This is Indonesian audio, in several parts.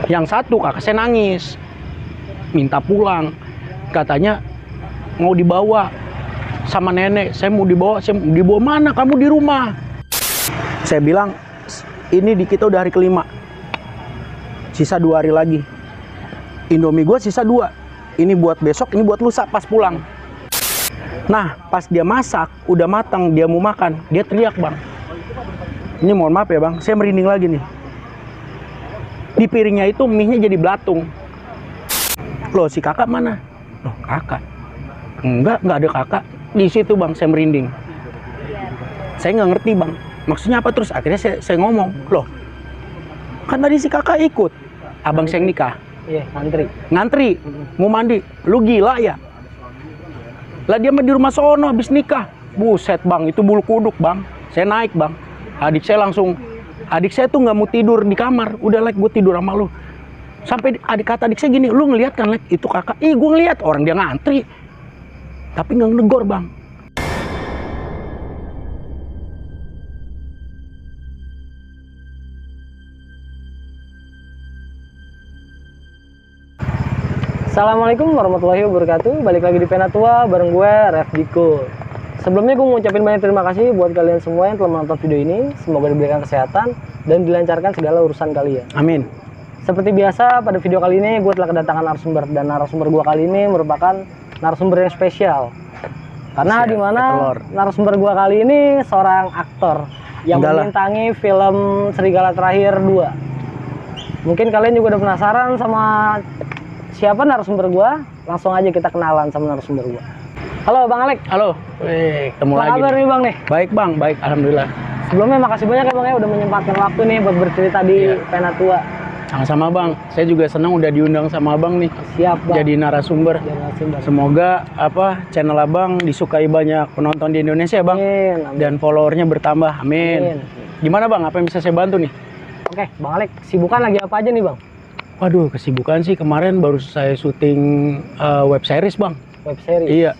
Yang satu kakak saya nangis, minta pulang, katanya mau dibawa sama nenek. Saya mau dibawa mana? Kamu di rumah. Saya bilang, ini di kita udah hari kelima, sisa 2 hari lagi. Indomie gue sisa 2. Ini buat besok, ini buat lusa pas pulang. Nah, pas dia masak, udah matang, dia mau makan, dia teriak, Bang. Ini mohon maaf ya, Bang, saya merinding lagi nih. Di piringnya itu mie-nya jadi belatung. Loh, si kakak mana? Loh, kakak. Enggak ada kakak. Di situ, Bang, saya merinding. Saya nggak ngerti, Bang. Maksudnya apa? Terus akhirnya saya ngomong, loh, kan tadi si kakak ikut. Abang saya yang nikah. Iya, ngantri. Mau mandi. Lu gila ya? Lah dia mah di rumah sono habis nikah. Buset, Bang, itu bulu kuduk, Bang. Saya naik, Bang. Adik saya tuh nggak mau tidur di kamar. Udah, Lek, gue tidur sama lu. Sampai adik saya gini, lu ngeliat kan, Lek, itu kakak? Ih, gue ngeliat, orang dia ngantri. Tapi nggak negor, Bang. Assalamualaikum warahmatullahi wabarakatuh. Balik lagi di Penatua bareng gue, Ref Diko. Sebelumnya gue mau ucapin banyak terima kasih buat kalian semua yang telah menonton video ini. Semoga diberikan kesehatan dan dilancarkan segala urusan kalian. Amin. Seperti biasa, pada video kali ini gue telah kedatangan narasumber. Dan narasumber gue kali ini merupakan narasumber yang spesial. Karena dimana narasumber gue kali ini seorang aktor yang membintangi film Serigala Terakhir 2. Mungkin kalian juga udah penasaran sama siapa narasumber gue. Langsung aja kita kenalan sama narasumber gue. Halo Bang Alek. Halo. Ketemu lagi. Apa kabar nih Bang nih? Baik, Bang, baik, alhamdulillah. Sebelumnya makasih banyak ya Bang ya udah menyempatkan waktu nih buat bercerita di Penatua. Sama-sama, Bang. Saya juga senang udah diundang sama Abang nih. Siap, Bang. Jadi narasumber. Semoga channel Abang disukai banyak penonton di Indonesia, Bang. Amin. Dan followernya bertambah. Amin. Gimana, Bang? Apa yang bisa saya bantu nih? Oke, Bang Alek, sibukan lagi apa aja nih, Bang? Waduh, kesibukan sih kemarin baru saya syuting web series, Bang. Web series? Iya.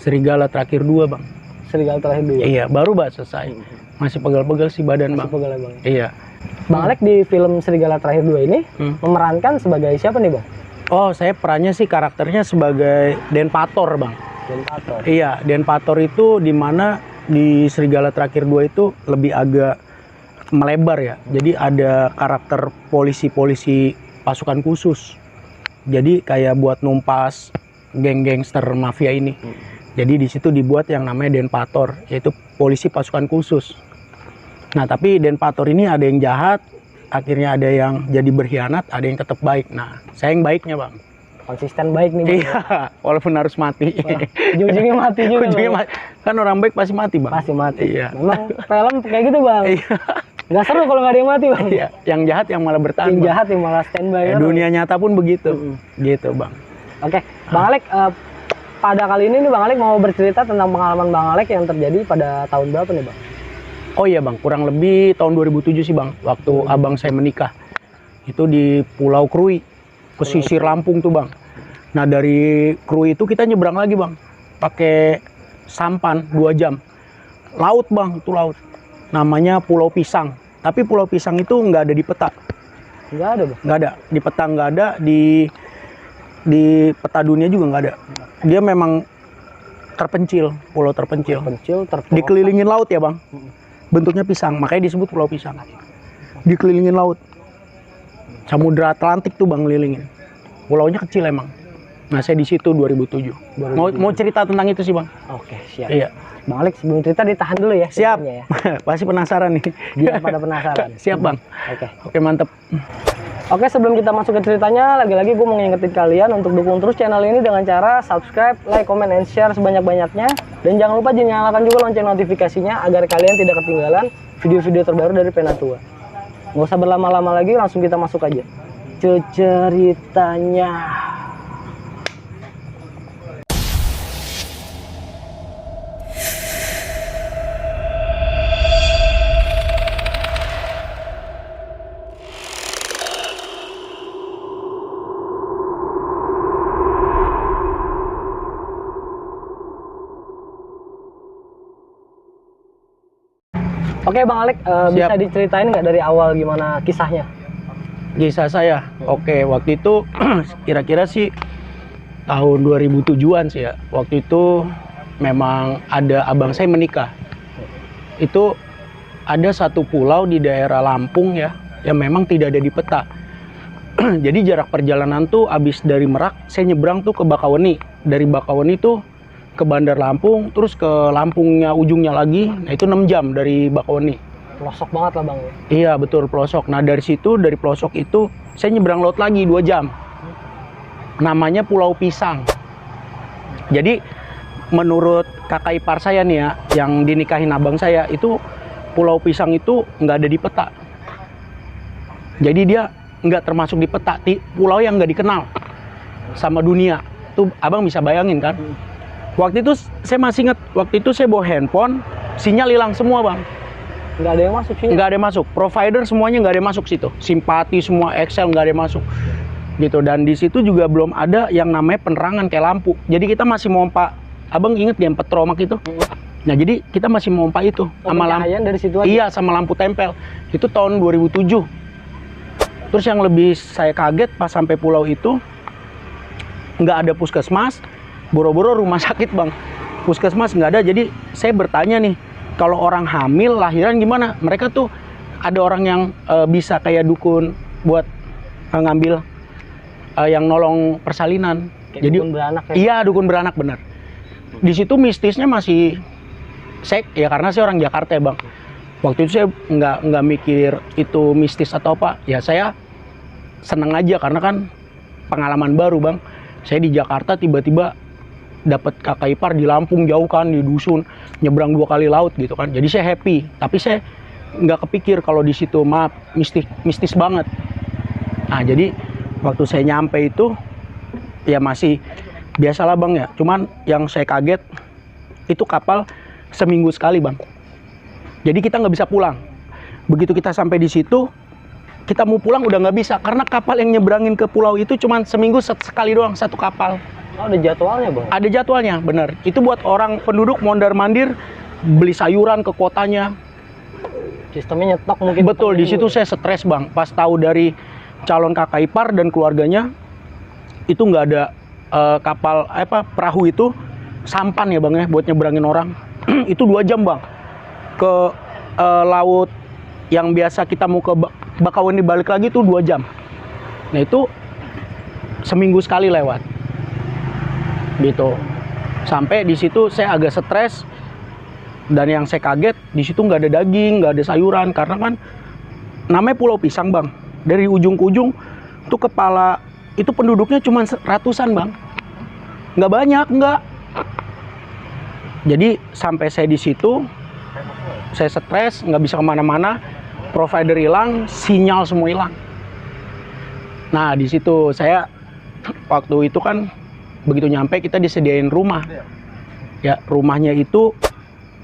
Serigala Terakhir 2, Bang. Serigala Terakhir 2? Iya, baru selesai. Masih pegel-pegel sih badan, Bang. Masih pegel ya, Bang? Iya. Bang Alek di film Serigala Terakhir 2 ini memerankan sebagai siapa nih, Bang? Oh, saya perannya sih karakternya sebagai Denpator, Bang. Denpator? Iya, Denpator itu dimana di Serigala Terakhir 2 itu lebih agak melebar ya. Jadi ada karakter polisi-polisi pasukan khusus. Jadi kayak buat numpas geng-gangster mafia ini. Jadi di situ dibuat yang namanya Denpator, yaitu polisi pasukan khusus. Nah, tapi Denpator ini ada yang jahat, akhirnya ada yang jadi berkhianat, ada yang tetap baik. Nah, saya yang baiknya, Bang. Konsisten baik nih, Bang. Iya, walaupun harus mati. Ujung-ujungnya mati juga. Ujungnya mati. Kan orang baik pasti mati, Bang. Pasti mati. Iya. Memang film kayak gitu, Bang. Iya. Nggak seru kalau nggak ada yang mati, Bang. Iya. Yang jahat yang malah bertahan. Yang jahat yang malah standby. Dunia nyata pun begitu. Gitu, Bang. Oke, Bang Alek, pada kali ini nih Bang Alek mau bercerita tentang pengalaman Bang Alek yang terjadi pada tahun berapa nih, Bang? Oh iya, Bang, kurang lebih tahun 2007 sih, Bang, waktu abang saya menikah. Itu di Pulau Krui, pesisir Lampung tuh, Bang. Nah, dari Krui itu kita nyebrang lagi, Bang, pakai sampan 2 jam. Laut, Bang, itu laut. Namanya Pulau Pisang. Tapi Pulau Pisang itu nggak ada di peta. Nggak ada, Bang? Nggak ada. Di peta nggak ada, di peta dunia juga nggak ada. Dia memang terpencil, pulau terpencil. Dikelilingin laut ya, Bang. Bentuknya pisang, makanya disebut Pulau Pisang. Dikelilingin laut. Samudra Atlantik tuh, Bang, ngelilingin. Pulaunya kecil emang. Nah, saya di situ 2007. Mau cerita tentang itu sih, Bang. Oke, siap. Iya. Bang Alek, sebelum cerita ditahan dulu ya. Siap. Ya. Pasti penasaran nih. Biar pada penasaran. Siap, Bang. Oke, mantep. Oke, sebelum kita masuk ke ceritanya, lagi-lagi gue mau ngingetin kalian untuk dukung terus channel ini dengan cara subscribe, like, comment, and share sebanyak-banyaknya. Dan jangan lupa nyalakan juga lonceng notifikasinya agar kalian tidak ketinggalan video-video terbaru dari Penatua. Nggak usah berlama-lama lagi, langsung kita masuk aja ke ceritanya. Oke, Bang Alek, bisa diceritain nggak dari awal gimana kisahnya? Kisah saya, oke, waktu itu kira-kira sih tahun 2007-an sih ya. Waktu itu memang ada abang saya menikah. Itu ada satu pulau di daerah Lampung ya, yang memang tidak ada di peta. Jadi jarak perjalanan tuh abis dari Merak, saya nyebrang tuh ke Bakauheni. Dari Bakauheni tuh ke Bandar Lampung, terus ke Lampungnya ujungnya lagi, nah itu 6 jam dari Bakauheni. Pelosok banget lah bang. Iya betul, pelosok. Nah dari situ, dari pelosok itu, saya nyebrang laut lagi 2 jam. Namanya Pulau Pisang. Jadi menurut kakak ipar saya nih ya, yang dinikahin abang saya, itu Pulau Pisang itu nggak ada di peta. Jadi dia nggak termasuk di peta, pulau yang nggak dikenal sama dunia. Tuh abang bisa bayangin kan? Waktu itu saya masih ingat, waktu itu saya bawa handphone, sinyal hilang semua bang. Nggak ada yang masuk sini? Nggak ada yang masuk, provider semuanya nggak ada yang masuk situ. Simpati semua, Excel nggak ada yang masuk. Gitu, dan di situ juga belum ada yang namanya penerangan kayak lampu. Jadi kita masih mompa, abang inget yang petromak itu? Nah jadi kita masih mompa itu. Sama lampu dari situ aja? Iya, sama lampu tempel. Itu tahun 2007. Terus yang lebih saya kaget pas sampai pulau itu, nggak ada puskesmas, boro-boro rumah sakit bang. Puskesmas nggak ada, jadi saya bertanya nih, kalau orang hamil, lahiran gimana? Mereka tuh ada orang yang bisa kayak dukun buat ngambil yang nolong persalinan. Kayak jadi dukun beranak ya? Iya, dukun beranak bener. Di situ mistisnya masih ya karena saya orang Jakarta ya bang. Waktu itu saya nggak mikir itu mistis atau apa. Ya saya seneng aja karena kan pengalaman baru bang. Saya di Jakarta tiba-tiba dapat kakak ipar di Lampung jauh kan, di dusun, nyebrang 2 kali laut gitu kan. Jadi saya happy. Tapi saya nggak kepikir kalau di situ maaf mistis banget. Nah jadi waktu saya nyampe itu ya masih biasalah bang ya. Cuman yang saya kaget itu kapal seminggu sekali bang. Jadi kita nggak bisa pulang. Begitu kita sampai di situ, kita mau pulang udah nggak bisa karena kapal yang nyebrangin ke pulau itu cuma seminggu sekali doang, satu kapal. Oh, ada jadwalnya bang? Ada jadwalnya, bener. Itu buat orang penduduk mondar-mandir beli sayuran ke kotanya. Sistemnya nyetok mungkin. Betul, di situ saya stres bang. Pas tahu dari calon kakak ipar dan keluarganya itu nggak ada kapal perahu itu sampan ya bang ya buat nyebrangin orang. Itu 2 jam bang ke laut yang biasa kita mau ke Bakauheni balik lagi tuh 2 jam. Nah itu seminggu sekali lewat gitu. Sampai di situ saya agak stres, dan yang saya kaget di situ nggak ada daging, nggak ada sayuran karena kan namanya Pulau Pisang bang. Dari ujung ke ujung tuh kepala itu penduduknya cuma ratusan bang, nggak banyak, nggak. Jadi sampai saya di situ saya stres, nggak bisa kemana-mana, provider hilang, sinyal semua hilang. Nah di situ saya waktu itu kan begitu nyampe kita disediain rumah. Ya rumahnya itu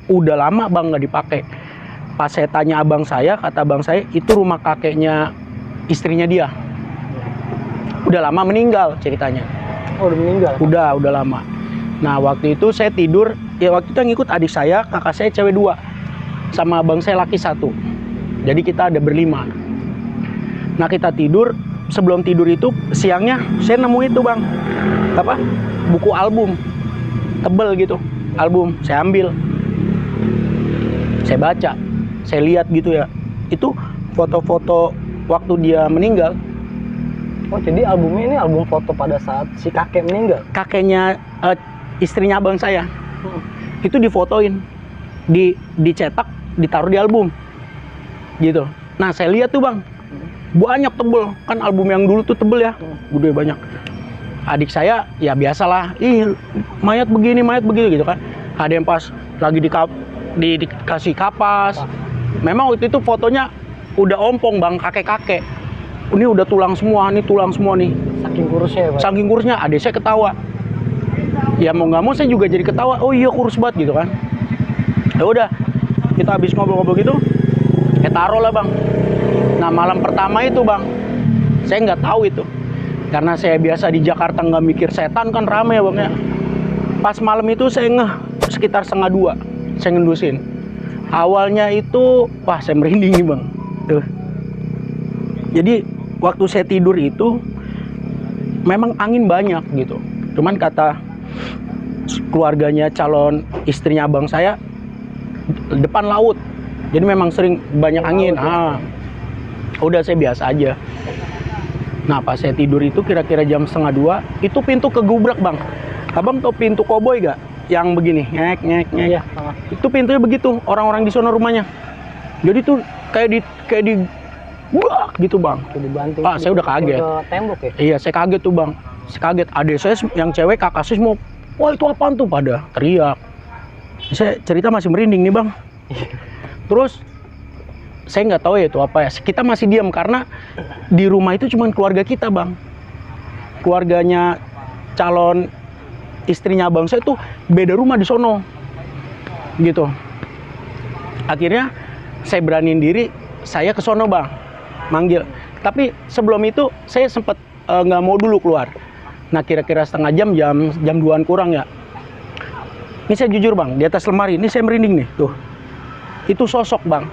udah lama bang nggak dipakai. Pas saya tanya abang saya, kata abang saya itu rumah kakeknya istrinya dia. Udah lama meninggal ceritanya. Oh udah meninggal? Udah lama. Nah waktu itu saya tidur, ya waktu itu yang ikut adik saya, kakak saya cewek 2, sama abang saya laki 1. Jadi kita ada berlima. Nah kita tidur, sebelum tidur itu siangnya saya nemu itu bang, apa? Buku album, tebel gitu, album. Saya ambil, saya baca, saya lihat gitu ya. Itu foto-foto waktu dia meninggal. Oh jadi albumnya ini album foto pada saat si kakek meninggal? Kakeknya istrinya abang saya. Itu difotoin, dicetak, ditaruh di album gitu. Nah saya lihat tuh bang, banyak tebel kan, album yang dulu tuh tebel ya, gede banyak. Adik saya ya biasalah, ih mayat begini mayat begitu gitu kan. Ada yang pas lagi dikasih kapas. Memang waktu itu fotonya udah ompong bang, kakek-kakek. Ini udah tulang semua nih, Saking kurusnya ya pak? Saking kurusnya, adik saya ketawa. Ya mau nggak mau saya juga jadi ketawa. Oh iya kurus banget gitu kan. Ya udah, kita habis ngobrol-ngobrol gitu, taruh lah bang. Nah malam pertama itu bang, saya nggak tahu itu, karena saya biasa di Jakarta nggak mikir setan kan, rame ya bang ya. Pas malam itu saya ngeh sekitar 1:30, saya ngendusin. Awalnya itu, wah saya merinding nih bang. Tuh. Jadi waktu saya tidur itu memang angin banyak gitu. Cuman kata keluarganya calon istrinya abang saya, depan laut. Jadi memang sering banyak angin. Udah saya biasa aja. Nah pas saya tidur itu kira-kira jam 1:30, itu pintu kegubrak bang. Abang tau pintu koboi gak? Yang begini, ngek. Iya. Itu pintunya begitu, orang-orang di sana rumahnya. Jadi tuh kayak di buak gitu bang. Dibanting. Saya udah kaget. Ke tembok ya? Iya saya kaget tuh bang. Saya kaget. Adik saya yang cewek, kakak saya semua, wah itu apaan tuh, pada teriak. Saya cerita masih merinding nih bang. Terus saya nggak tahu ya itu apa ya. Kita masih diam karena di rumah itu cuma keluarga kita bang. Keluarganya calon istrinya abang saya tuh beda rumah di sono. Gitu. Akhirnya saya beraniin diri, saya ke sono bang, manggil. Tapi sebelum itu saya sempat nggak mau dulu keluar. Nah kira-kira setengah jam 2-an kurang ya. Ini saya jujur bang, di atas lemari ini saya merinding nih tuh. Itu sosok bang.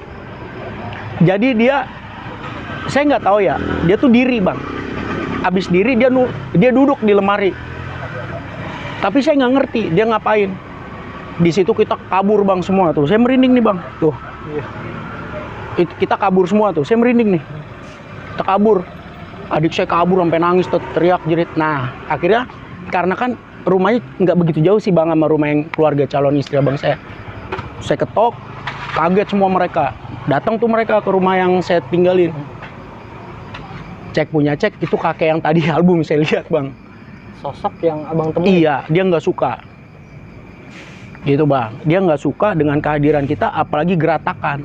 Jadi saya nggak tahu ya, dia tuh diri bang. Abis diri dia duduk di lemari. Tapi saya nggak ngerti dia ngapain. Di situ kita kabur bang semua tuh. Saya merinding nih bang, tuh. Kita kabur semua tuh. Saya merinding nih. Kita kabur. Adik saya kabur sampai nangis, teriak jerit. Nah akhirnya karena kan rumahnya nggak begitu jauh sih bang sama rumah yang keluarga calon istri abang saya. Saya ketok, kaget semua mereka. Datang tuh mereka ke rumah yang saya tinggalin. Cek itu kakek yang tadi album saya lihat bang. Sosok yang abang temui? Iya, dia nggak suka. Gitu bang, dia nggak suka dengan kehadiran kita, apalagi geratakan.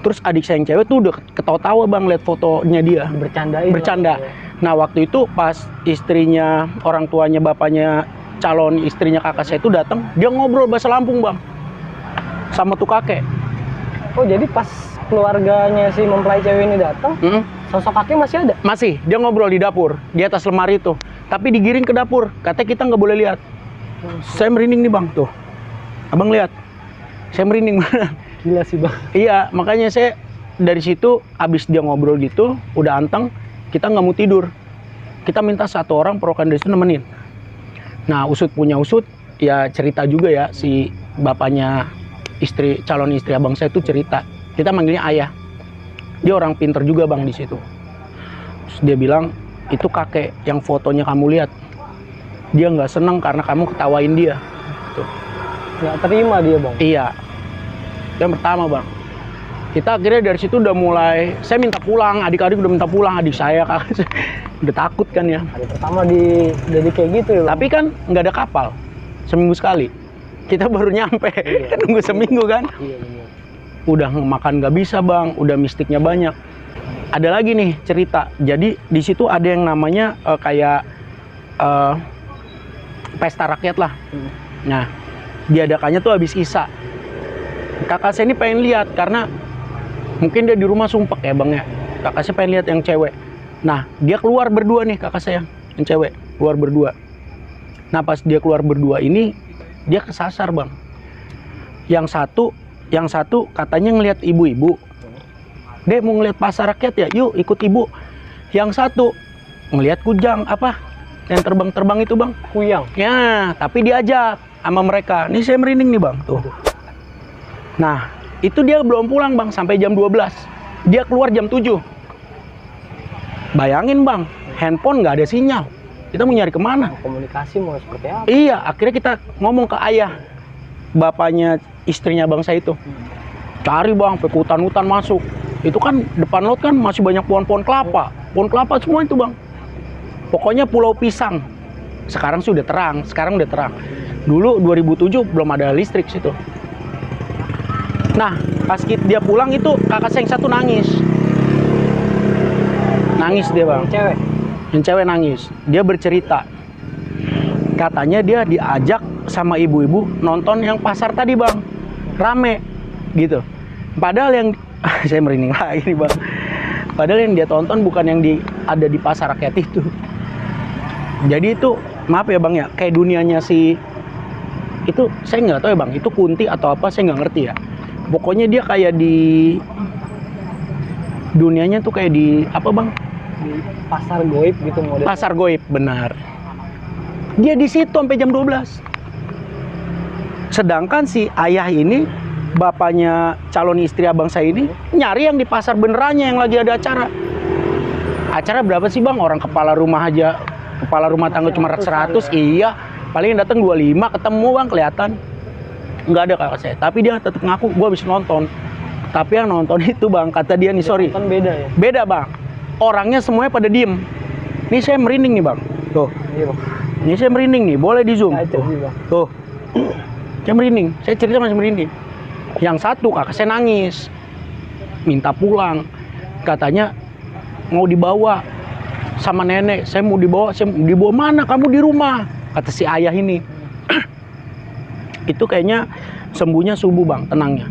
Terus adik saya yang cewek tuh udah ketawa-tawa bang lihat fotonya dia. Bercanda. Nah waktu itu pas istrinya, orang tuanya, bapaknya calon istrinya kakak saya itu datang, dia ngobrol bahasa Lampung bang sama tuh kakek. Oh jadi pas keluarganya si mempelai cewek ini datang, sosok kakek masih ada? Masih, dia ngobrol di dapur, di atas lemari itu. Tapi digiring ke dapur, katanya kita nggak boleh lihat. Saya merinding nih bang, tuh. Abang lihat, saya merinding banget. Gila sih bang. Iya, makanya saya dari situ, abis dia ngobrol gitu, udah anteng, kita nggak mau tidur. Kita minta satu orang perwakilan dari situ nemenin. Nah, usut punya usut, ya cerita juga ya, si bapaknya calon istri abang saya itu cerita. Kita manggilnya ayah. Dia orang pinter juga bang di situ. Terus dia bilang, itu kakek yang fotonya kamu lihat. Dia nggak seneng karena kamu ketawain dia. Tuh. Nggak terima dia bang? Iya. Yang pertama bang. Kita akhirnya dari situ udah mulai, saya minta pulang, adik-adik udah minta pulang, adik saya, kakak saya. Udah takut kan ya. Hari pertama jadi kayak gitu ya bang? Tapi kan nggak ada kapal. Seminggu sekali. Kita baru nyampe. Iya, nunggu seminggu kan. Iya, bener. Udah makan nggak bisa bang, udah mistiknya banyak. Ada lagi nih cerita. Jadi di situ ada yang namanya kayak pesta rakyat lah. Nah, diadakannya tuh habis Isya. Kakak saya ini pengen lihat karena mungkin dia di rumah sumpek ya bang ya. Kakak saya pengen lihat yang cewek. Nah, dia keluar berdua nih kakak saya yang cewek, keluar berdua. Nah, pas dia keluar berdua ini dia kesasar bang. Yang satu katanya ngelihat ibu-ibu. Dia mau ngelihat pasar rakyat ya, yuk ikut ibu. Yang satu ngelihat kujang apa? Yang terbang-terbang itu bang. Kuyang. Ya, tapi diajak sama mereka. Ini saya merinding nih bang, tuh. Nah, itu dia belum pulang bang sampai jam 12. Dia keluar jam 7. Bayangin bang, handphone nggak ada sinyal. Kita mau nyari kemana? Komunikasi mau seperti apa? Iya, akhirnya kita ngomong ke ayah, bapaknya istrinya bang saya itu. Cari bang, ke hutan-hutan masuk. Itu kan depan laut kan masih banyak pohon-pohon kelapa. Pohon kelapa semua itu bang. Pokoknya Pulau Pisang. Sekarang sudah terang, Dulu 2007 belum ada listrik situ. Nah, pas dia pulang itu kakak saya yang satu nangis. Nangis dia bang. Cewek? Yang cewek nangis. Dia bercerita. Katanya dia diajak sama ibu-ibu nonton yang pasar tadi bang. Rame gitu. Padahal yang saya merinding lagi nih bang. Padahal yang dia tonton bukan yang ada di pasar rakyat itu. Jadi itu maaf ya bang ya, kayak dunianya si itu saya nggak tahu ya bang, itu kunti atau apa saya nggak ngerti ya. Pokoknya dia kayak di dunianya tuh kayak di apa bang, Di pasar goib gitu model. Pasar goib, benar. Dia di situ sampai jam 12. Sedangkan si ayah ini, bapaknya calon istri abang saya ini, nyari yang di pasar benerannya yang lagi ada acara. Acara berapa sih bang? Orang kepala rumah aja, kepala rumah tangga cuma 100, iya. Paling datang 25, ketemu bang, kelihatan. Nggak ada kakak saya, tapi dia tetap ngaku, gue habis nonton. Tapi yang nonton itu bang, kata dia nih, sorry. Kan beda ya? Beda bang, orangnya semuanya pada diem. Ini saya merinding nih bang, tuh. Iya bang. Ini saya merinding nih, boleh di zoom. Nah, itu sih, bang. Tuh, saya merinding, saya cerita masih merinding. Yang satu kakak saya nangis, minta pulang, katanya mau dibawa sama nenek. Saya mau dibawa mana? Kamu di rumah, kata si ayah ini. Itu kayaknya sembuhnya subuh bang, tenangnya.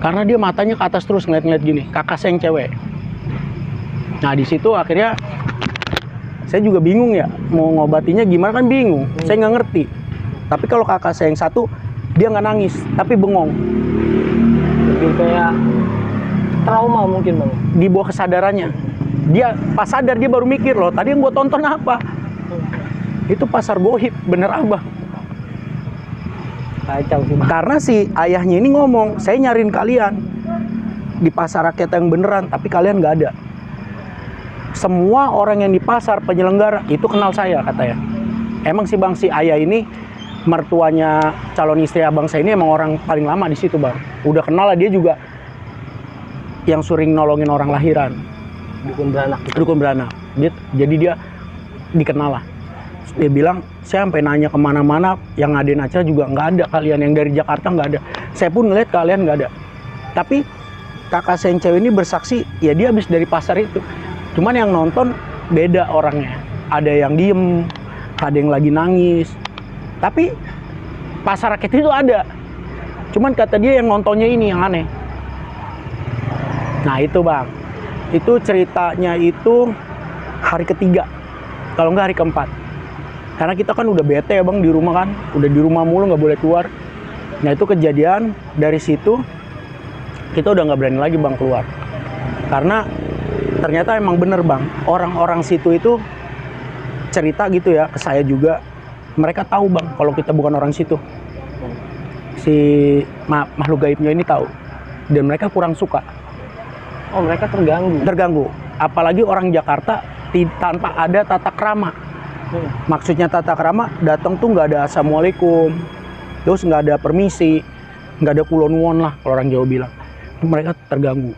Karena dia matanya ke atas terus ngeliat-ngeliat gini, kakak saya yang cewek. Nah di situ akhirnya saya juga bingung ya, mau ngobatinya gimana kan bingung. Saya nggak ngerti. Tapi kalau kakak saya yang satu, dia nggak nangis, tapi bengong. Lebih kayak trauma mungkin bang. Di bawah kesadarannya. Dia pas sadar dia baru mikir loh, tadi yang gua tonton apa? Itu pasar goib, bener abang. Kacau sih bang. Karena si ayahnya ini ngomong, saya nyariin kalian di pasar rakyat yang beneran, tapi kalian nggak ada. Semua orang yang di pasar penyelenggara itu kenal saya katanya. Emang sih bang, si ayah ini mertuanya calon istri abang saya ini emang orang paling lama di situ bang. Udah kenal lah, dia juga yang sering nolongin orang lahiran. Dukun beranak. Dukun beranak. Jadi dia dikenal lah. Dia bilang, saya sampai nanya kemana-mana, yang ngadain acara juga nggak ada kalian, yang dari Jakarta nggak ada. Saya pun ngeliat kalian nggak ada. Tapi kakak saya yang cewek ini bersaksi, ya dia habis dari pasar itu. Cuman yang nonton beda orangnya. Ada yang diem, ada yang lagi nangis. Tapi pasar rakyat itu ada. Cuman kata dia yang nontonnya ini yang aneh. Nah itu bang, itu ceritanya itu hari ketiga, kalau nggak hari keempat. Karena kita kan udah bete ya bang di rumah kan, udah di rumah mulu nggak boleh keluar. Nah itu kejadian dari situ kita udah nggak berani lagi bang keluar. Karena ternyata emang bener bang, orang-orang situ itu cerita gitu ya ke saya juga. Mereka tahu bang kalau kita bukan orang situ. Si makhluk gaibnya ini tahu, dan mereka kurang suka. Oh mereka terganggu. Terganggu, apalagi orang Jakarta tanpa ada tata krama. Maksudnya tata krama, datang tuh nggak ada assalamualaikum, terus nggak ada permisi, nggak ada kulon nuwun lah kalau orang Jawa bilang. Mereka terganggu.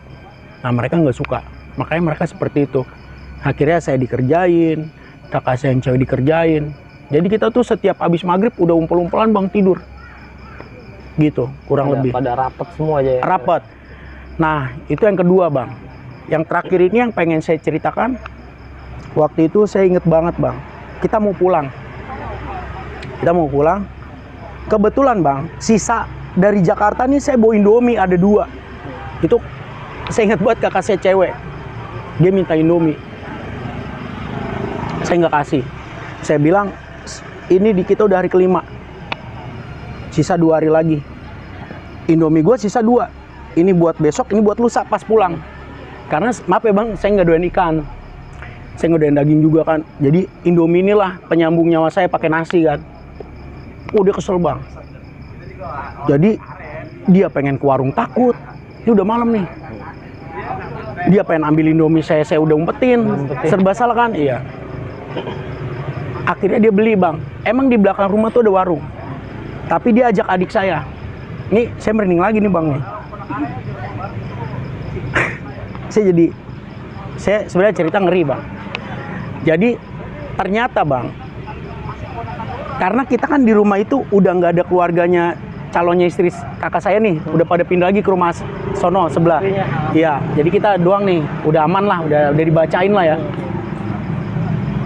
Nah mereka nggak suka, makanya mereka seperti itu. Akhirnya saya dikerjain, kakak saya yang cewek dikerjain. Jadi kita tuh setiap habis maghrib udah umpel-umpelan bang tidur, gitu kurang lebih. Pada rapet semua aja ya. Rapet. Nah itu yang kedua bang. Yang terakhir ini yang pengen saya ceritakan. Waktu itu saya inget banget bang. Kita mau pulang. Kebetulan bang, sisa dari Jakarta nih saya bawa Indomie ada 2. Itu saya ingat banget, kakak saya cewek. Dia minta Indomie. Saya nggak kasih. Saya bilang, ini di kita udah hari kelima. Sisa 2 hari lagi. Indomie gue sisa 2. Ini buat besok, ini buat lusa pas pulang. Karena maaf ya bang, saya nggak doyan ikan. Saya ngedoyan daging juga kan. Jadi Indomie inilah penyambung nyawa saya pakai nasi kan. Udah kesel bang. Jadi dia pengen ke warung takut. Ini udah malam nih. Dia pengen ambil Indomie saya udah umpetin. Serba salah kan? Iya. Akhirnya dia beli bang. Emang di belakang rumah tuh ada warung. Tapi dia ajak adik saya. Nih saya merinding lagi nih bang nih. Saya sebenarnya cerita ngeri bang. Jadi ternyata bang, karena kita kan di rumah itu udah nggak ada keluarganya calonnya istri kakak saya nih, udah pada pindah lagi ke rumah sono sebelah. Iya, jadi kita doang nih, udah aman lah, udah dibacain lah ya.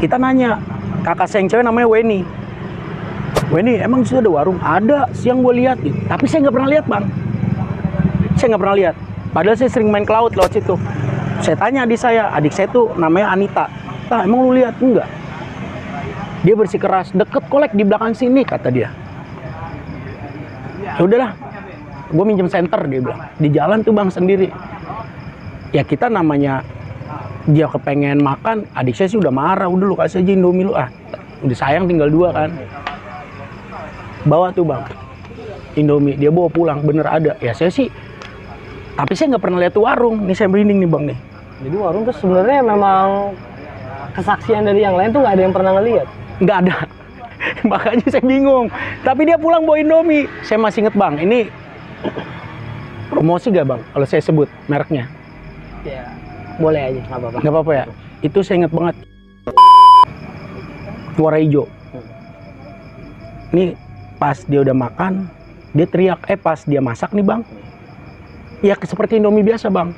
Kita nanya, kakak saya yang cewek namanya Weni. Weni, emang sudah ada warung? Ada, siang gue lihat, tapi saya nggak pernah lihat bang. Saya nggak pernah lihat. Padahal saya sering main ke laut lewat situ. Saya tanya adik saya tuh namanya Anita. Nah, emang lu lihat? Enggak. Dia bersikeras, deket kolek di belakang sini, kata dia. Ya udahlah, gue minjem senter, dia bilang. Di jalan tuh bang sendiri. Ya kita namanya Dia kepengen makan, adik saya sih udah marah, udah lu kasih aja Indomie lu, udah sayang tinggal 2 kan. Bawa tuh bang Indomie, dia bawa pulang, bener ada. Ya saya sih, tapi saya nggak pernah lihat tuh warung. Nih saya merinding nih bang nih. Jadi warung tuh sebenarnya memang kesaksian dari yang lain tuh nggak ada yang pernah ngelihat. Nggak ada. Makanya saya bingung. Tapi dia pulang bawa Indomie. Saya masih inget bang, ini promosi gak bang kalau saya sebut mereknya? Ya boleh aja, nggak apa-apa. Nggak apa-apa ya. Itu saya inget banget. Warna hijau. Ini pas dia udah makan, dia teriak. Pas dia masak nih bang, ya seperti Indomie biasa bang.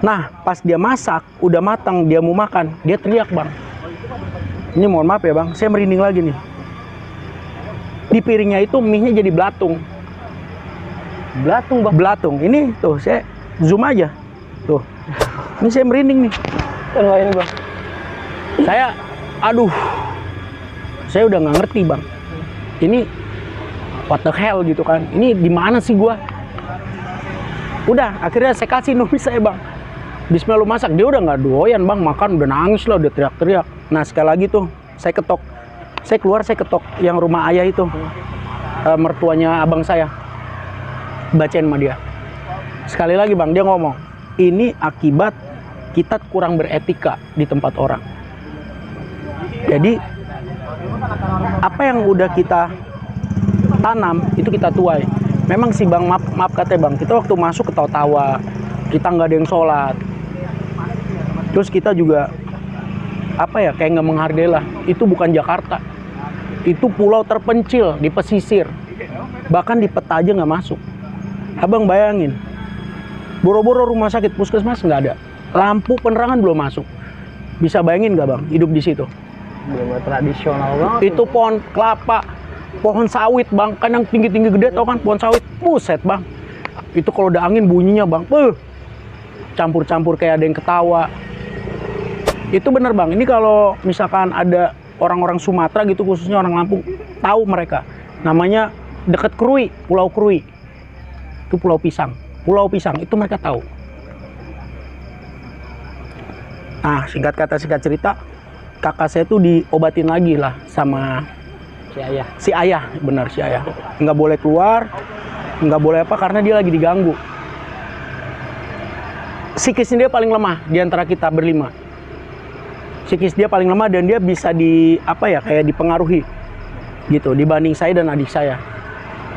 Nah pas dia masak udah matang, dia mau makan, dia teriak bang. Ini mohon maaf ya bang, saya merinding lagi nih. Di piringnya itu mie-nya jadi belatung. Belatung bang? Belatung. Ini tuh saya zoom aja. Tuh. Ini saya merinding nih. Wah ini bang. Saya udah nggak ngerti bang. Ini what the hell gitu kan? Ini di mana sih gua? Udah, akhirnya saya kasih Indomie saya bang. Bismillah lu masak, dia udah nggak doyan bang, makan udah nangis lah, udah teriak-teriak. Nah sekali lagi tuh saya ketok, saya ketok yang rumah ayah itu, mertuanya abang saya, bacain sama dia. Sekali lagi bang, dia ngomong, ini akibat kita kurang beretika di tempat orang. Jadi apa yang udah kita tanam itu kita tuai. Memang sih bang, maaf katanya bang, kita waktu masuk ketawa-tawa, kita nggak ada yang sholat. Terus kita juga kayak nggak menghargai lah. Itu bukan Jakarta, itu pulau terpencil di pesisir, bahkan di peta aja nggak masuk. Abang bayangin, boro-boro rumah sakit puskesmas nggak ada, lampu penerangan belum masuk. Bisa bayangin nggak bang hidup di situ? Belum tradisional banget. Itu pohon kelapa, pohon sawit bang, kan yang tinggi-tinggi gede tau kan, pohon sawit, buset bang. Itu kalau udah angin bunyinya bang, campur-campur kayak ada yang ketawa. Itu bener bang, ini kalau misalkan ada orang-orang Sumatera gitu, khususnya orang Lampung, tahu mereka. Namanya deket Krui, Pulau Krui. Itu Pulau Pisang, itu mereka tahu. Nah, singkat kata singkat cerita, kakak saya tuh diobatin lagi lah sama si ayah, benar si ayah. Nggak boleh keluar, nggak boleh apa, karena dia lagi diganggu. Psikisnya dia paling lemah di antara kita berlima. Psikis dia paling lemah dan dia bisa kayak dipengaruhi gitu dibanding saya dan adik saya.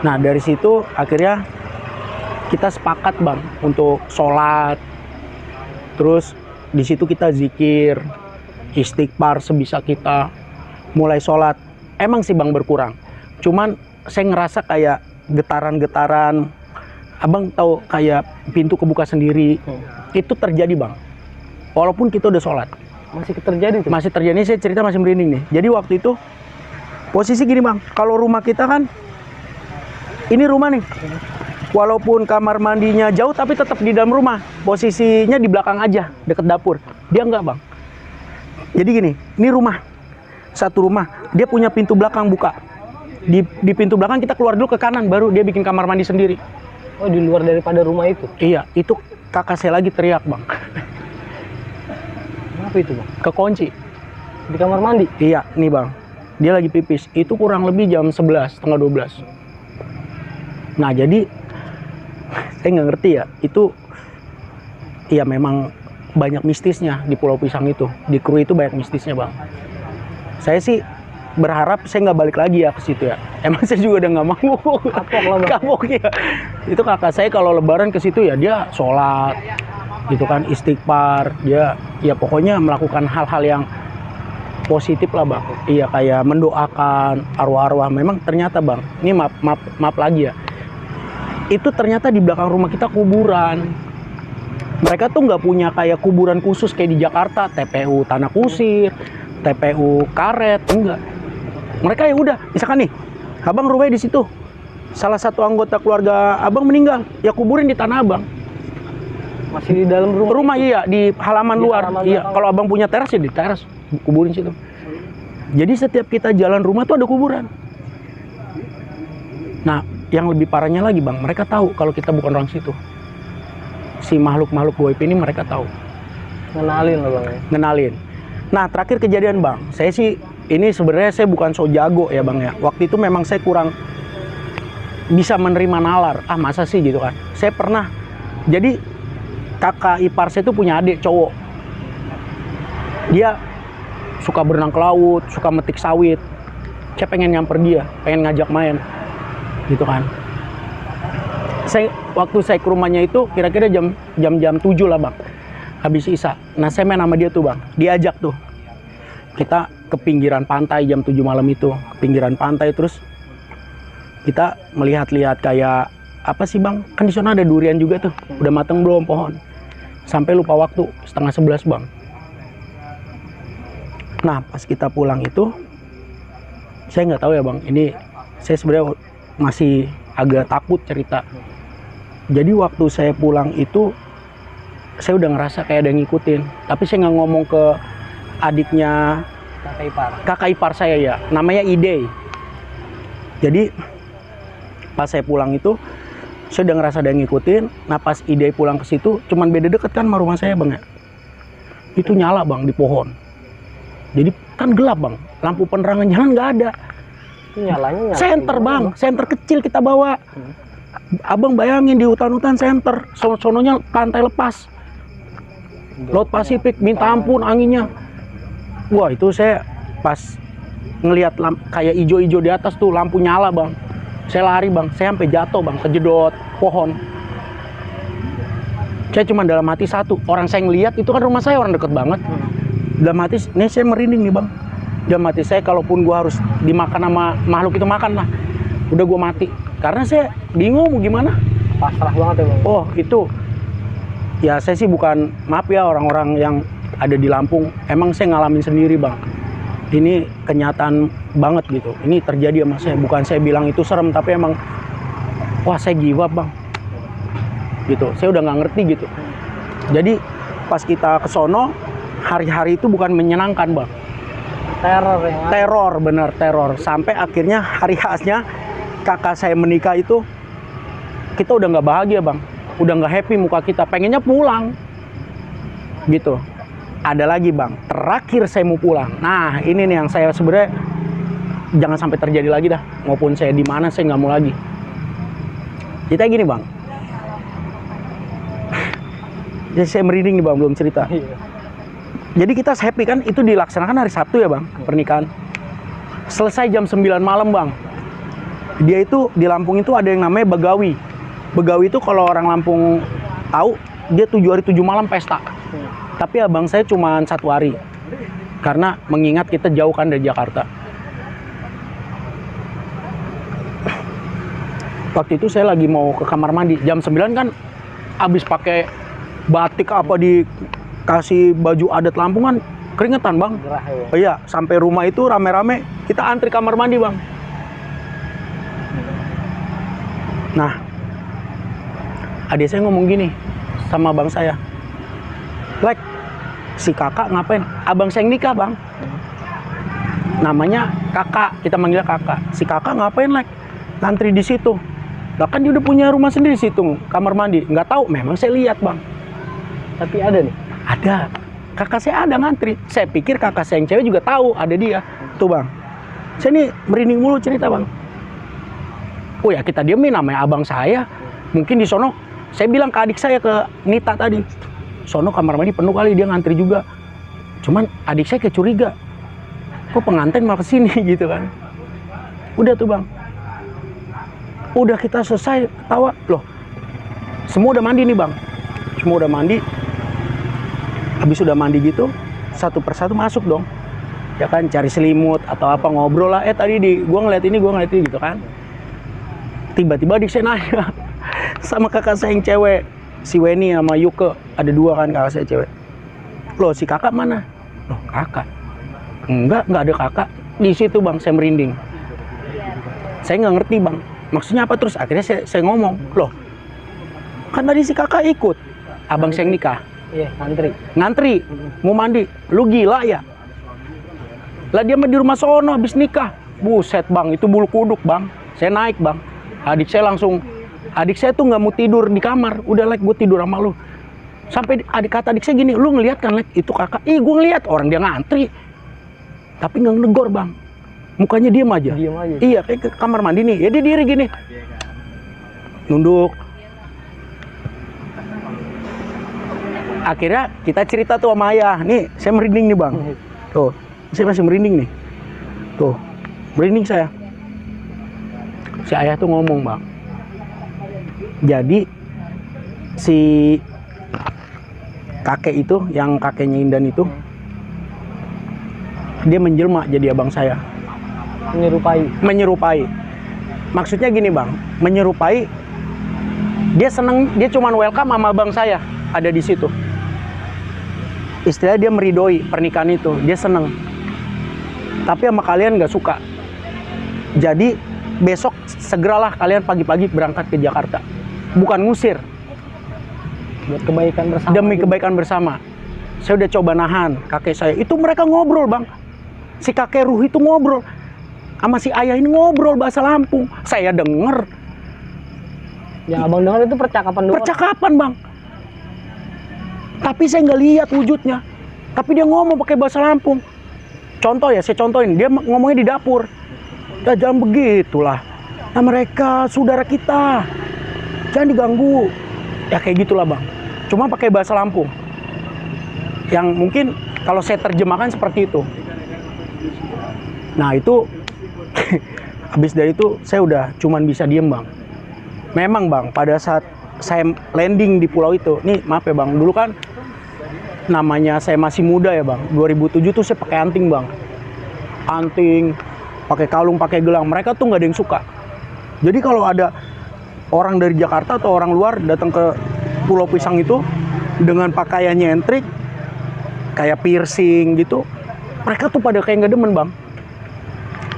Nah dari situ akhirnya kita sepakat bang untuk sholat. Terus di situ kita zikir, istighfar sebisa kita. Mulai sholat emang sih bang berkurang. Cuman saya ngerasa kayak getaran-getaran. Abang tahu kayak pintu kebuka sendiri. Itu terjadi bang. Walaupun kita udah sholat. Masih terjadi tuh? Masih terjadi. Ini saya cerita masih merinding nih. Jadi waktu itu posisi gini bang. Kalau rumah kita kan, ini rumah nih. Walaupun kamar mandinya jauh, tapi tetap di dalam rumah. Posisinya di belakang aja, deket dapur. Dia enggak bang. Jadi gini, ini rumah. Satu rumah. Dia punya pintu belakang buka. Di pintu belakang kita keluar dulu ke kanan, baru dia bikin kamar mandi sendiri. Oh di luar daripada rumah itu? Iya, itu kakak saya lagi teriak bang. Apa itu bang? Kekunci. Di kamar mandi? Iya, nih bang. Dia lagi pipis. Itu kurang lebih jam 11, setengah 12. Nah jadi, saya nggak ngerti ya. Itu, ya memang banyak mistisnya di Pulau Pisang itu. Di Krui itu banyak mistisnya bang. Saya sih berharap saya nggak balik lagi ya ke situ ya. Emang saya juga udah nggak mau. Kapok ya. Itu kakak saya kalau lebaran ke situ ya dia sholat, gitu kan, istighfar. Dia ya pokoknya melakukan hal-hal yang positif lah bang. Iya kayak mendoakan arwah-arwah. Memang ternyata bang, ini maaf lagi ya. Itu ternyata di belakang rumah kita kuburan. Mereka tuh nggak punya kayak kuburan khusus kayak di Jakarta, TPU Tanah Kusir, TPU Karet, enggak. Mereka ya udah, misalkan nih, abang rumahnya di situ, salah satu anggota keluarga abang meninggal, ya kuburin di tanah abang. Masih di dalam rumah? Rumah iya, di halaman luar. Iya, kalau abang punya teras ya di teras, kuburin situ. Jadi setiap kita jalan rumah tuh ada kuburan. Nah, yang lebih parahnya lagi bang, mereka tahu kalau kita bukan orang situ. Si makhluk-makhluk goib ini mereka tahu. Ngenalin loh bang. Ngenalin. Nah terakhir kejadian bang, saya sih ini sebenarnya saya bukan so jago ya bang ya. Waktu itu memang saya kurang bisa menerima nalar. Ah masa sih gitu kan. Saya pernah, jadi kakak ipar saya itu punya adik cowok. Dia suka berenang ke laut, suka metik sawit. Saya pengen nyamper dia, pengen ngajak main gitu kan. Waktu saya ke rumahnya itu kira-kira jam 7 lah bang, habis isya. Nah saya main sama dia tuh bang, diajak tuh kita ke pinggiran pantai jam 7 malam itu, ke pinggiran pantai. Terus kita melihat-lihat kayak apa sih bang, kan di sana ada durian juga tuh, udah mateng belum pohon. Sampai lupa waktu, 10:30 bang. Nah pas kita pulang itu, saya nggak tahu ya bang, ini saya sebenarnya masih agak takut cerita. Jadi waktu saya pulang itu, saya udah ngerasa kayak ada yang ngikutin. Tapi saya nggak ngomong ke adiknya kakak ipar saya ya, namanya Ide. Jadi pas saya pulang itu, saya udah ngerasa ada yang ngikutin. Nah pas Ide pulang ke situ, cuman beda deket kan sama rumah saya bang ya. Itu nyala bang di pohon. Jadi kan gelap bang, lampu penerangan jalan nggak ada. Nyalanya senter bang, senter kecil kita bawa. Abang bayangin di hutan-hutan senter, sononya pantai lepas, Laut Pasifik, minta ampun anginnya. Wah itu saya pas ngelihat kayak ijo-ijo di atas tuh lampu nyala bang, saya lari bang, saya sampai jatuh bang, kejedot pohon. Saya cuma dalam hati satu, orang saya ngelihat itu kan rumah saya, orang deket banget. Dalam hati, ini saya merinding nih bang. Dalam hati saya, kalaupun gua harus dimakan sama makhluk itu, makan lah. Udah gua mati. Karena saya bingung mau gimana. Pasrah banget ya bang. Oh itu, ya saya sih bukan, maaf ya orang-orang yang ada di Lampung, emang saya ngalamin sendiri bang. Ini kenyataan banget gitu. Ini terjadi sama saya. Bukan saya bilang itu serem, tapi emang, wah saya give up bang. Gitu, saya udah nggak ngerti gitu. Jadi pas kita ke sono, hari-hari itu bukan menyenangkan bang. Teror ya. Teror, bener teror. Sampai akhirnya hari khasnya kakak saya menikah itu, kita udah nggak bahagia bang, udah nggak happy muka kita, pengennya pulang. Gitu. Ada lagi bang, terakhir saya mau pulang. Nah ini nih yang saya sebenarnya jangan sampai terjadi lagi dah. Maupun saya di mana, saya nggak mau lagi. Kita gini bang. Jadi saya merinding nih bang, belum cerita. Jadi kita happy kan, itu dilaksanakan hari Sabtu ya bang, pernikahan. Selesai jam 9 malam bang. Dia itu, di Lampung itu ada yang namanya Begawi. Begawi itu kalau orang Lampung tahu, dia 7 hari 7 malam pesta. Tapi abang saya cuma 1 hari. Karena mengingat kita jauh kan dari Jakarta. Waktu itu saya lagi mau ke kamar mandi, jam 9 kan habis pakai batik apa dikasih baju adat Lampung kan keringetan bang. Gerah ya. Oh iya, sampai rumah itu rame-rame kita antri kamar mandi bang. Nah, adik saya ngomong gini sama abang saya, Lek, si kakak ngapain? Abang saya yang nikah bang, namanya kakak, kita manggilnya kakak. Si kakak ngapain Lek? Ngantri di situ. Lah kan dia udah punya rumah sendiri di situ, kamar mandi. Nggak tahu, memang saya lihat bang. Tapi ada nih. Ada, kakak saya ada ngantri. Saya pikir kakak saya yang cewek juga tahu ada dia. Tuh bang, saya ini merinding mulu cerita bang. Oh ya kita diemin, namanya abang saya. Mungkin di sono, saya bilang ke adik saya, ke Nita tadi, sono kamar mandi penuh kali, dia ngantri juga. Cuman adik saya kayak curiga, kok pengantin malah kesini gitu kan. Udah tuh bang, udah kita selesai ketawa. Loh, semua udah mandi nih bang. Semua udah mandi. Habis udah mandi gitu, satu persatu masuk dong. Ya kan, cari selimut atau apa, ngobrol lah. Tadi gua ngeliat ini, gua ngeliat ini gitu kan. Tiba-tiba adik saya nanya sama kakak saya yang cewek, si Weni sama Yuke, ada 2 kan kakak saya cewek. Loh si kakak mana? Loh kakak? Enggak ada kakak. Di situ bang saya merinding. Saya nggak ngerti bang, maksudnya apa. Terus akhirnya saya ngomong, loh kan tadi si kakak ikut, abang saya yang nikah. Iya, Ngantri, mau mandi. Lu gila ya? Lah dia mah di rumah sono habis nikah. Buset bang, itu bulu kuduk bang. Saya naik bang. Adik saya tuh nggak mau tidur di kamar. Udah Lek, gue tidur sama lu. Sampai kata adik saya gini, lu ngeliat kan, Lek, itu kakak? Ih, gue ngeliat, orang dia ngantri. Tapi nggak negor, Bang. Mukanya diem aja. Diem aja. Iya, kayak ke kamar mandi nih. Ya dia diri gini. Nunduk. Akhirnya kita cerita tuh sama ayah. Nih, saya merinding nih, Bang. Tuh, saya masih merinding nih. Tuh, merinding saya. Si ayah tuh ngomong, Bang. Jadi si kakek itu, yang kakeknya Indan itu, dia menjelma jadi abang saya. Menyerupai. Maksudnya gini, Bang, menyerupai. Dia seneng, dia cuman welcome sama abang saya ada di situ. Istilah dia meridoi pernikahan itu, dia seneng. Tapi sama kalian nggak suka. Jadi besok segeralah kalian pagi-pagi berangkat ke Jakarta. Bukan ngusir. Buat kebaikan bersama. Demi kebaikan bersama. Saya udah coba nahan kakek saya. Itu mereka ngobrol, Bang. Si kakek Ruh itu ngobrol. Sama si ayah ini ngobrol bahasa Lampung. Saya denger. Yang abang dengar itu percakapan doang. Percakapan, Bang. Tapi saya nggak lihat wujudnya. Tapi dia ngomong pakai bahasa Lampung. Contoh ya, saya contohin. Dia ngomongnya di dapur. Ya jangan begitulah. Nah mereka saudara kita. Jangan diganggu. Ya kayak gitulah, Bang. Cuma pakai bahasa Lampung. Yang mungkin kalau saya terjemahkan seperti itu. Nah itu habis dari itu saya udah cuman bisa diem, Bang. Memang, Bang, pada saat saya landing di pulau itu, nih maaf ya, Bang, dulu kan namanya saya masih muda ya, Bang. 2007 tuh saya pakai anting, Bang. Anting, pakai kalung, pakai gelang. Mereka tuh nggak ada yang suka. Jadi kalau ada orang dari Jakarta atau orang luar datang ke Pulau Pisang itu dengan pakaiannya nyentrik, kayak piercing gitu, mereka tuh pada kayak nggak demen, Bang.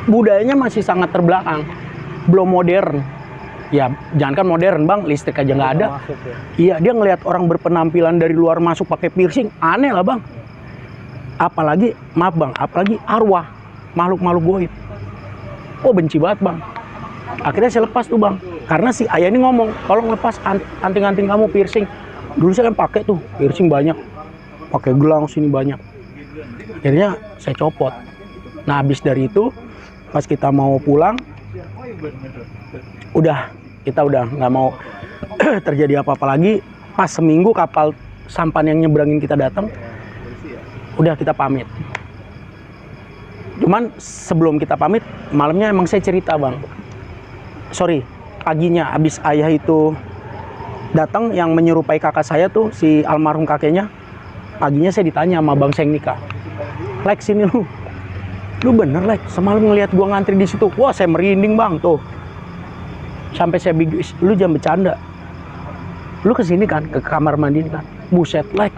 Budayanya masih sangat terbelakang, belum modern. Ya, jangankan modern, Bang, listrik aja nggak ada. Masuk, ya. Iya, dia ngelihat orang berpenampilan dari luar masuk pakai piercing, aneh lah, Bang. Apalagi, maaf, Bang, apalagi arwah, makhluk-makhluk goib. Oh, benci banget, Bang. Akhirnya saya lepas tuh, Bang. Karena si ayah ini ngomong, tolong lepas anting-anting kamu piercing. Dulu saya kan pakai tuh piercing banyak, pakai gelang sini banyak. Akhirnya saya copot. Nah, habis dari itu, pas kita mau pulang, kita udah nggak mau terjadi apa-apa lagi. Pas seminggu kapal sampan yang nyebrangin kita datang, udah kita pamit. Cuman sebelum kita pamit, malamnya emang saya cerita, Bang. Sorry, paginya abis ayah itu datang yang menyerupai kakak saya tuh, si almarhum kakeknya. Paginya saya ditanya sama Bang Seng nikah, Lek, sini lu bener, Lek, semalam ngelihat gua ngantri di situ. Wah, saya merinding, Bang, tuh. Sampai saya bingung, lu jangan bercanda. Lu kesini kan, ke kamar mandi kan. Buset, Lek,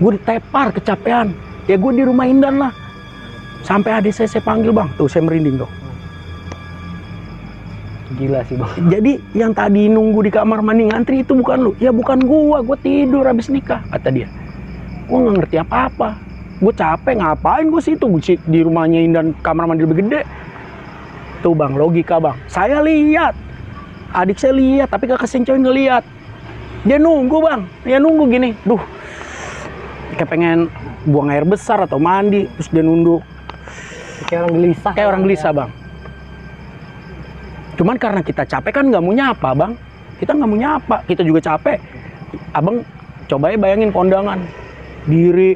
gue ditepar, kecapean. Ya gue di rumah Indan lah. Sampai adik saya panggil, Bang. Tuh, saya merinding tuh. Gila sih, Bang. Jadi yang tadi nunggu di kamar mandi ngantri itu bukan lu. Ya bukan gua tidur habis nikah, kata dia. Gua nggak ngerti apa-apa. Gue capek, ngapain gue situ? Gue di rumahnya Indan, kamar mandi lebih gede. Tuh, Bang, logika, Bang. Saya lihat. Adik saya lihat, tapi kakak saya cowok ngeliat. Dia nunggu, Bang. Dia nunggu gini. Duh, kayak pengen buang air besar atau mandi. Terus dia nunduk. Kayak orang gelisah. Kayak orang gelisah, Bang. Cuman karena kita capek kan nggak mau nyapa, Bang. Kita nggak mau nyapa. Kita juga capek. Abang, coba bayangin kondangan. Diri,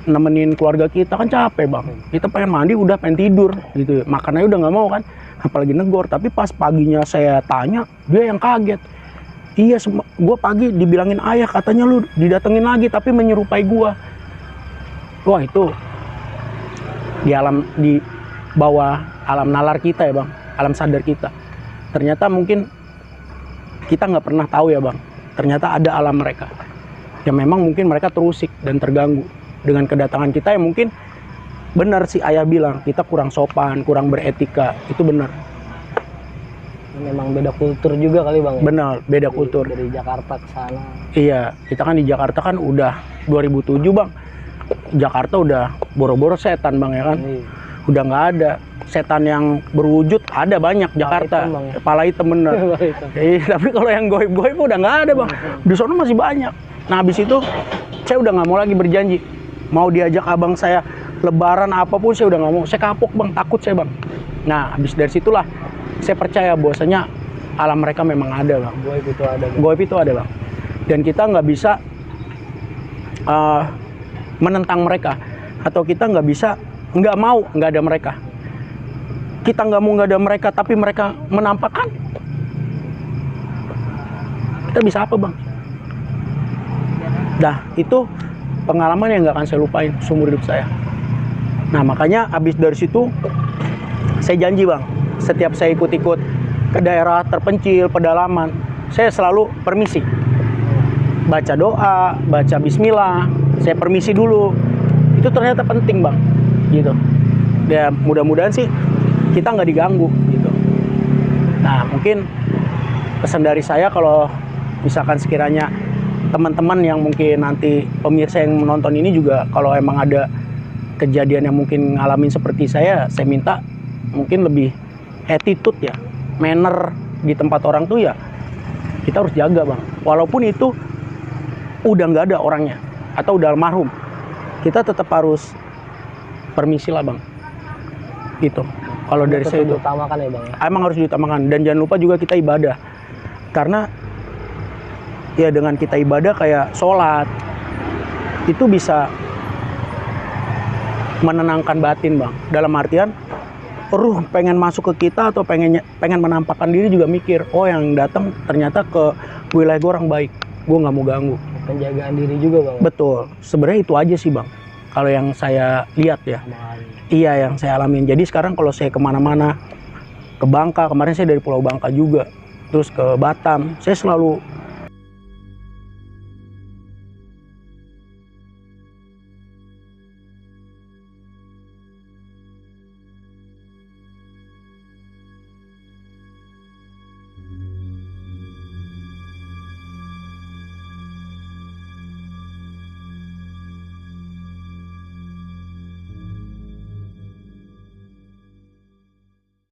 nemenin keluarga kita kan capek, Bang. Kita pengen mandi, udah pengen tidur. Gitu. Makannya udah nggak mau kan. Apalagi negor. Tapi pas paginya saya tanya, dia yang kaget. Iya, gue pagi dibilangin ayah, katanya lu didatengin lagi, tapi menyerupai gue. Wah, itu di bawah alam nalar kita ya, Bang, alam sadar kita. Ternyata mungkin kita nggak pernah tahu ya, Bang. Ternyata ada alam mereka yang memang mungkin mereka terusik dan terganggu dengan kedatangan kita, yang mungkin benar si ayah bilang kita kurang sopan, kurang beretika. Itu benar. Memang beda kultur juga kali, Bang. Benar, beda kultur. Dari Jakarta ke sana. Iya, kita kan di Jakarta kan udah 2007, Bang. Jakarta udah boro-boro setan, Bang, ya kan? Iya. Udah nggak ada setan yang berwujud, ada banyak Jakarta. Hitam, Bang. Kepala hitam bener. Tapi kalau yang goib-goib udah nggak ada, Bang. Di sana masih banyak. Nah habis itu saya udah nggak mau lagi berjanji. Mau diajak abang saya lebaran apapun saya udah nggak mau. Saya kapok bang, takut saya bang. Nah habis dari situlah saya percaya bahwasanya alam mereka memang ada bang. Goib itu ada. Goib itu ada bang. Dan kita nggak bisa menentang mereka, atau kita nggak bisa nggak mau nggak ada mereka. Kita nggak mau nggak ada mereka, tapi mereka menampakkan. Kita bisa apa bang? Nah itu pengalaman yang nggak akan saya lupain seumur hidup saya. Nah makanya abis dari situ saya janji bang, setiap saya ikut-ikut ke daerah terpencil, pedalaman, saya selalu permisi, baca doa, baca bismillah, saya permisi dulu. Itu ternyata penting bang, gitu. Ya mudah-mudahan sih kita nggak diganggu, gitu. Nah mungkin pesan dari saya, kalau misalkan sekiranya teman-teman yang mungkin nanti pemirsa yang menonton ini juga, kalau emang ada kejadian yang mungkin ngalamin seperti saya minta mungkin lebih attitude ya, manner di tempat orang tuh ya kita harus jaga bang. Walaupun itu udah nggak ada orangnya atau udah almarhum, kita tetap harus permisi lah bang. Gitu. Kalau dari saya itu diutamakan ya bang. Emang harus diutamakan, dan jangan lupa juga kita ibadah. Karena ya dengan kita ibadah kayak sholat itu bisa menenangkan batin bang. Dalam artian ruh pengen masuk ke kita atau pengen menampakkan diri juga mikir, oh yang datang ternyata ke wilayah gue orang baik, gue nggak mau ganggu. Penjagaan diri juga bang. Betul, sebenarnya itu aja sih bang kalau yang saya lihat ya. Iya yang saya alamin. Jadi sekarang kalau saya kemana-mana, ke Bangka, kemarin saya dari Pulau Bangka juga, terus ke Batam, saya selalu